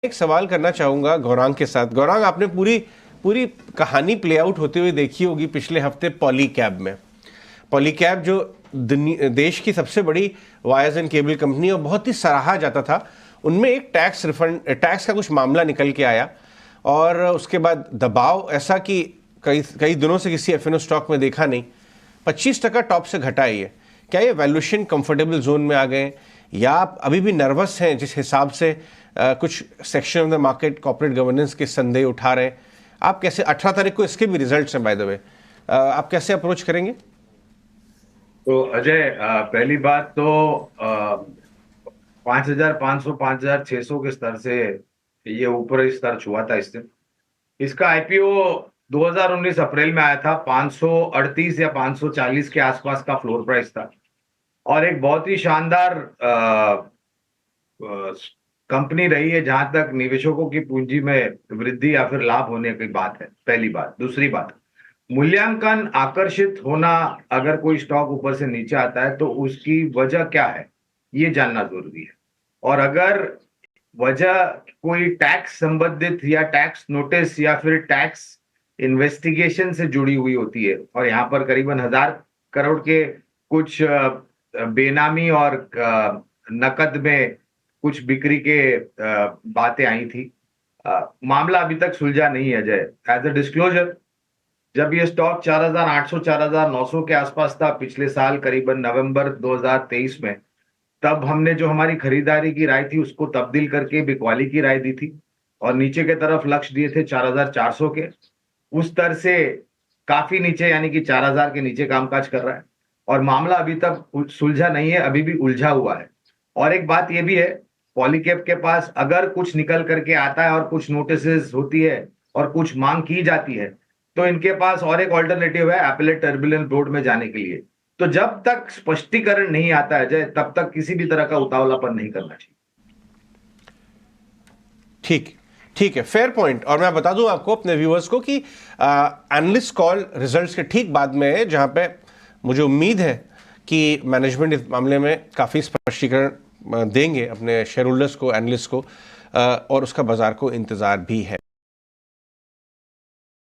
एक सवाल करना चाहूंगा गौरांग के साथ। गौरांग, आपने पूरी पूरी कहानी प्ले आउट होते हुए देखी होगी पिछले हफ्ते पॉलीकैब में। पॉलीकैब जो देश की सबसे बड़ी वायर्स एंड केबल कंपनी और बहुत ही सराहा जाता था, उनमें एक टैक्स का कुछ मामला निकल के आया और उसके बाद दबाव ऐसा कि कई कई दिनों से किसी एफएनओ स्टॉक में देखा नहीं, 25% टॉप से घटा है ये। क्या ये वैल्यूएशन कंफर्टेबल जोन में आ गए या आप अभी भी नर्वस हैं जिस हिसाब से कुछ section of the market corporate governance के संदेह उठा रहे हैं? आप कैसे, 18 तारीख को इसके भी रिजल्ट्स हैं बाय द वे, आप कैसे अप्रोच करेंगे? तो अजय, पहली बात तो 5,500 5,600 के स्तर से ये ऊपर स्तर छुआ था इस दिन। इसका आईपीओ 2019 अप्रैल में आया था, 538 या 540 के आसपास का फ्लोर प्राइस था और एक बहुत ही शानदार कंपनी रही है जहां तक निवेशकों की पूंजी में वृद्धि या फिर लाभ होने की बात है। पहली बात। दूसरी बात, मूल्यांकन आकर्षित होना, अगर कोई स्टॉक ऊपर से नीचे आता है तो उसकी वजह क्या है ये जानना जरूरी है। और अगर वजह कोई टैक्स संबंधित या टैक्स नोटिस या फिर टैक्स इन्वेस्टिगेशन से जुड़ी हुई होती है, और यहाँ पर करीबन 1,000 करोड़ के कुछ बेनामी और नकद में कुछ बिक्री के बातें आई थी। मामला अभी तक सुलझा नहीं है अजय। एज अ डिस्क्लोजर, जब ये स्टॉक 4,800 4,900 के आसपास था पिछले साल करीबन नवंबर 2023 में, तब हमने जो हमारी खरीदारी की राय थी उसको तब्दील करके बिकवाली की राय दी थी और नीचे के तरफ लक्ष्य दिए थे 4,400 के। उस स्तर से काफी नीचे, यानी कि 4,000 के नीचे कामकाज कर रहा है और मामला अभी तक सुलझा नहीं है, अभी भी उलझा हुआ है। और एक बात यह भी है, पॉलीकैब के पास अगर कुछ निकल करके आता है और कुछ नोटिस होती है और कुछ मांग की जाती है, तो इनके पास और एक ऑल्टरनेटिव है एपेलेट टर्बुलेंट बोर्ड में जाने के लिए। तो जब तक स्पष्टीकरण नहीं आता है जय, तब तक किसी भी तरह का उतावलापन नहीं करना चाहिए। ठीक ठीक है, फेयर पॉइंट। और मैं बता दूं आपको, अपने व्यूअर्स को, कि एनालिस्ट कॉल रिजल्ट्स के ठीक बाद में है, जहां पे मुझे उम्मीद है कि मैनेजमेंट इस मामले में काफ़ी स्पष्टीकरण देंगे अपने शेयर होल्डर्स को, एनालिस्ट को, और उसका बाजार को इंतज़ार भी है।